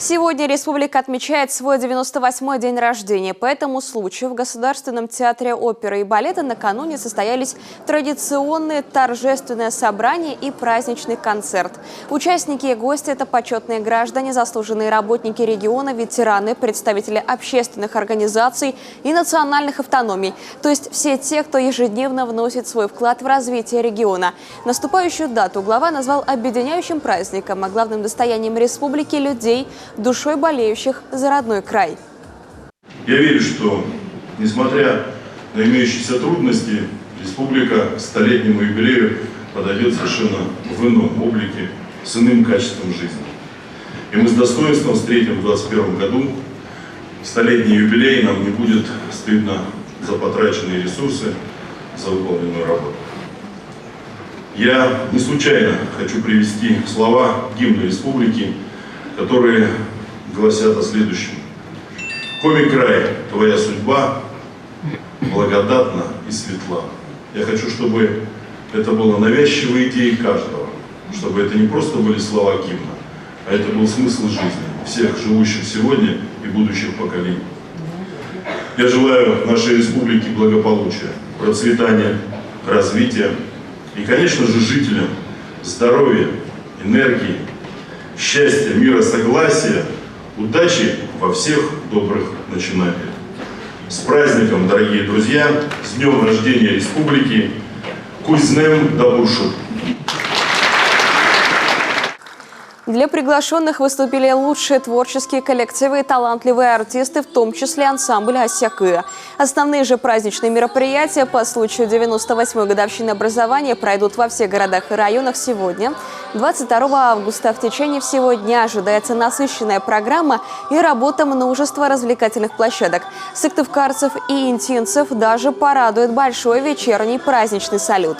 Сегодня республика отмечает свой 98-й день рождения. По этому случаю в Государственном театре оперы и балета накануне состоялись традиционные торжественные собрания и праздничный концерт. Участники и гости – это почетные граждане, заслуженные работники региона, ветераны, представители общественных организаций и национальных автономий. То есть все те, кто ежедневно вносит свой вклад в развитие региона. Наступающую дату глава назвал объединяющим праздником, а главным достоянием республики – людей, душой болеющих за родной край. Я верю, что, несмотря на имеющиеся трудности, республика к столетнему юбилею подойдет совершенно в ином облике, с иным качеством жизни. И мы с достоинством встретим в 2021 году столетний юбилей, нам не будет стыдно за потраченные ресурсы, за выполненную работу. Я не случайно хочу привести слова гимна республики, которые гласят о следующем. «Коми край, твоя судьба благодатна и светла». Я хочу, чтобы это было навязчивой идеей каждого, чтобы это не просто были слова гимна, а это был смысл жизни всех живущих сегодня и будущих поколений. Я желаю нашей республике благополучия, процветания, развития и, конечно же, жителям здоровья, энергии, счастья, мира, согласия, удачи во всех добрых начинаниях. С праздником, дорогие друзья, с днем рождения республики! Кузнем Дабуршу! Для приглашенных выступили лучшие творческие коллективы и талантливые артисты, в том числе ансамбль «Осякы». Основные же праздничные мероприятия по случаю 98-й годовщины образования пройдут во всех городах и районах сегодня. 22 августа в течение всего дня ожидается насыщенная программа и работа множества развлекательных площадок. Сыктывкарцев и интинцев даже порадует большой вечерний праздничный салют.